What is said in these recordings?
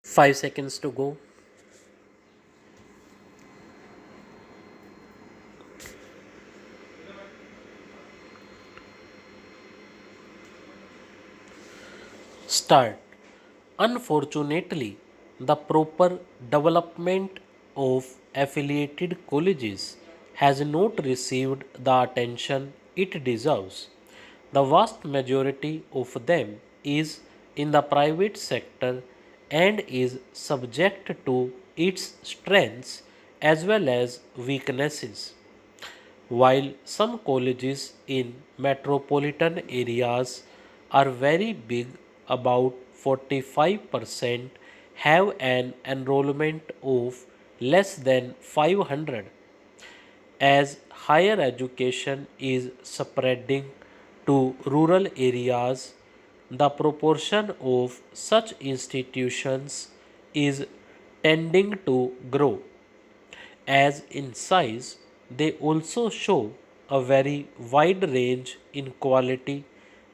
5 seconds to go. Start. Unfortunately, the proper development of affiliated colleges has not received the attention it deserves. The vast majority of them is in the private sector and is subject to its strengths as well as weaknesses. While some colleges in metropolitan areas are very big, about 45% have an enrollment of less than 500. As higher education is spreading to rural areas, the proportion of such institutions is tending to grow. As in size, they also show a very wide range in quality.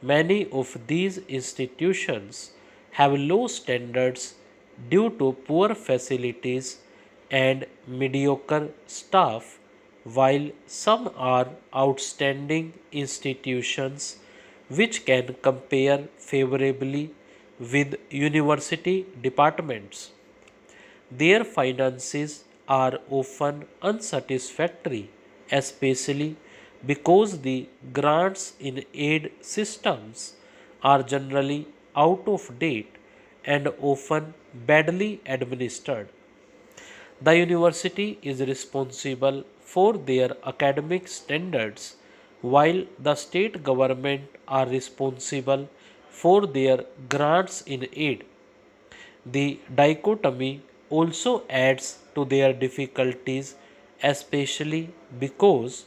Many of these institutions have low standards due to poor facilities and mediocre staff, while some are outstanding institutions which can compare favorably with university departments. Their finances are often unsatisfactory, especially because the grants in aid systems are generally out of date and often badly administered. The university is responsible for their academic standards, while the state government are responsible for their grants in aid. The dichotomy also adds to their difficulties, especially because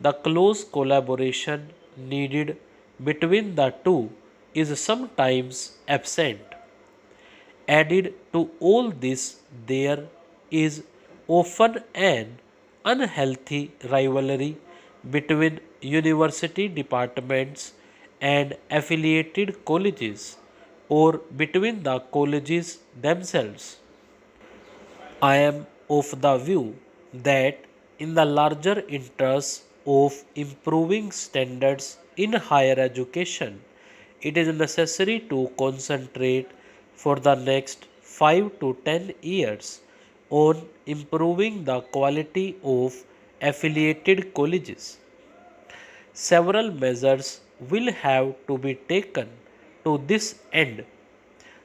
the close collaboration needed between the two is sometimes absent. Added to all this, there is often an unhealthy rivalry between university departments and affiliated colleges or between the colleges themselves. I am of the view that in the larger interest of improving standards in higher education, it is necessary to concentrate for the next 5 to 10 years on improving the quality of affiliated colleges. Several measures will have to be taken to this end.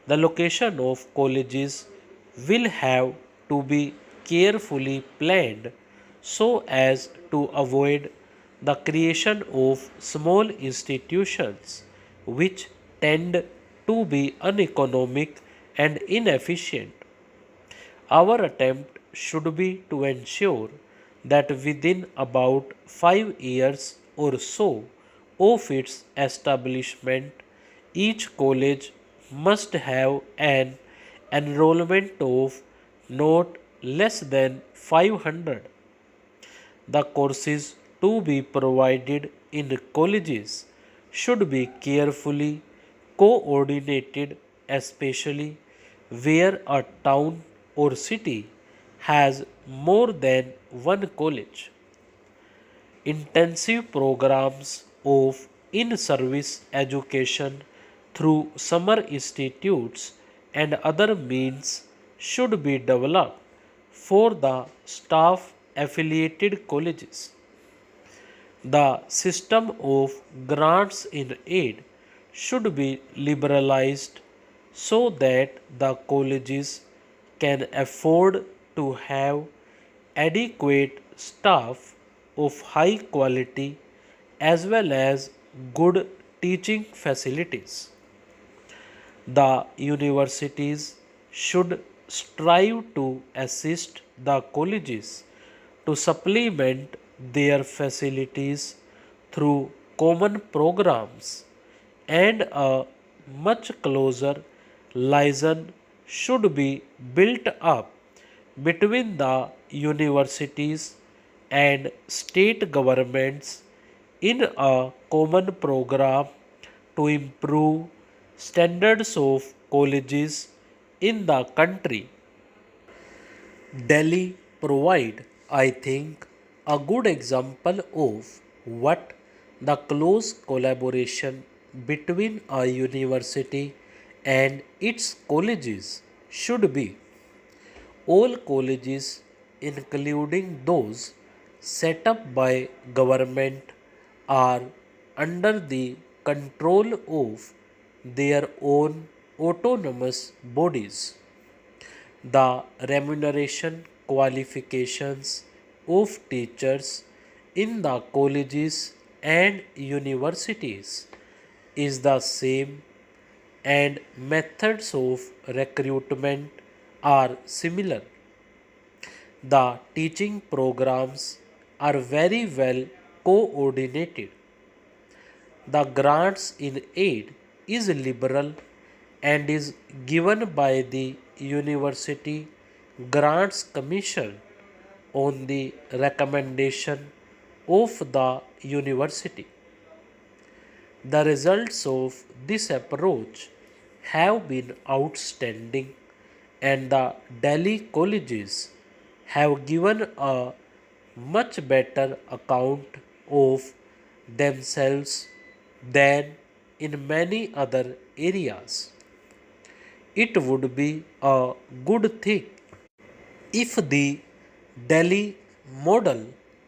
The location of colleges will have to be carefully planned so as to avoid the creation of small institutions which tend to be uneconomic and inefficient. Our attempt should be to ensure that within about 5 years or so of its establishment, each college must have an enrollment of not less than 500. The courses to be provided in colleges should be carefully coordinated, especially where a town or city has more than one college. Intensive programs of in service education through summer institutes and other means should be developed for the staff affiliated colleges. The system of grants in aid should be liberalized so that the colleges can afford to have adequate staff of high quality as well as good teaching facilities. The universities should strive to assist the colleges to supplement their facilities through common programs, and a much closer liaison should be built up between the universities and state governments in a common program to improve standards of colleges in the country. Delhi provide, I think, a good example of what the close collaboration between a university and its colleges should be. All colleges, including those set up by government, are under the control of their own autonomous bodies. The remuneration qualifications of teachers in the colleges and universities is the same, and methods of recruitment are similar. The teaching programs are very well coordinated. The grants in aid is liberal and is given by the University Grants Commission on the recommendation of the university. The results of this approach have been outstanding, and the Delhi colleges have given a much better account of themselves than in many other areas. It would be a good thing if the Delhi model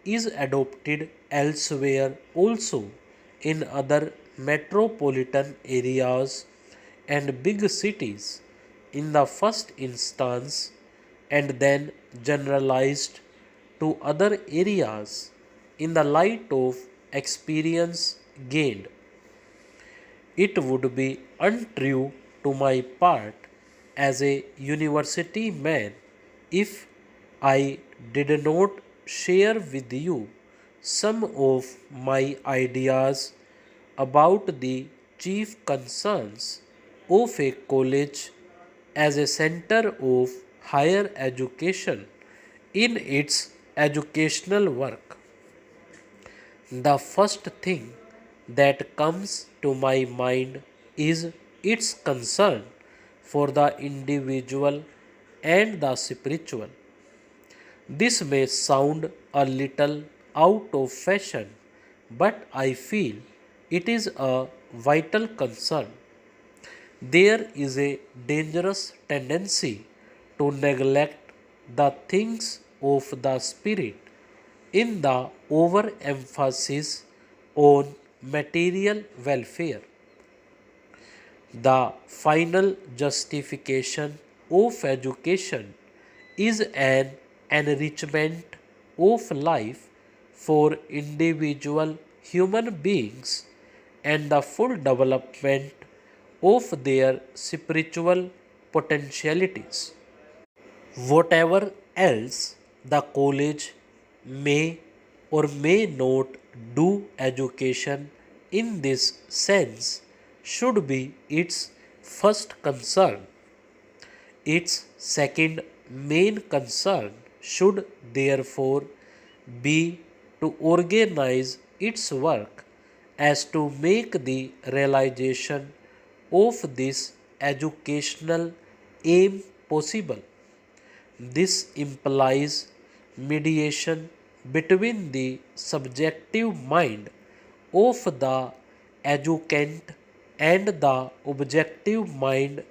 is adopted elsewhere also, in other metropolitan areas and big cities in the first instance, and then generalized to other areas in the light of experience gained. It would be untrue to my part as a university man if I did not share with you some of my ideas about the chief concerns of a college as a center of higher education in its educational work. The first thing that comes to my mind is its concern for the individual and the spiritual. This may sound a little out of fashion, but I feel it is a vital concern. There is a dangerous tendency to neglect the things of the spirit in the overemphasis on material welfare. The final justification of education is an enrichment of life for individual human beings and the full development of their spiritual potentialities. Whatever else the college may or may not do, education in this sense should be its first concern. Its second main concern should therefore be to organize its work as to make the realization of this educational aim possible. This implies mediation between the subjective mind of the educand and the objective mind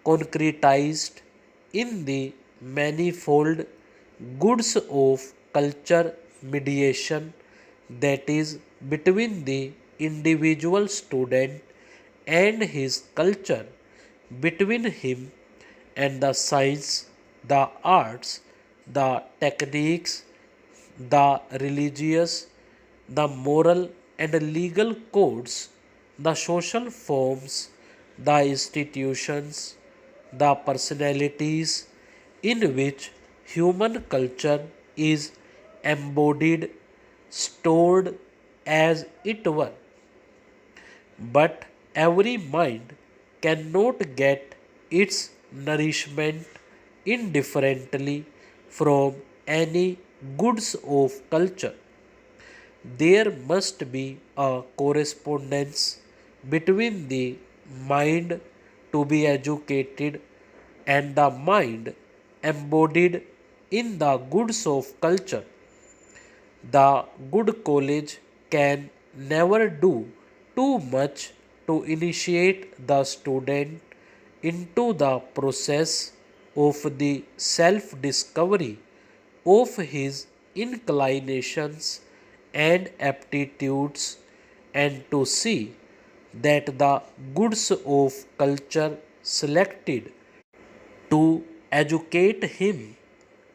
concretized in the manifold goods of culture mediation, that is, between the individual student and his culture, between him and the science, the arts, the techniques, the religious, the moral and legal codes, the social forms, the institutions, the personalities in which human culture is embodied, stored as it were. But every mind cannot get its nourishment indifferently from any goods of culture. There must be a correspondence between the mind to be educated and the mind embodied in the goods of culture. The good college can never do too much to initiate the student into the process of the self discovery of his inclinations and aptitudes, and to see that the goods of culture selected to educate him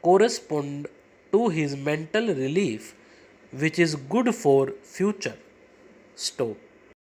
correspond to his mental relief, which is good for future. Stop.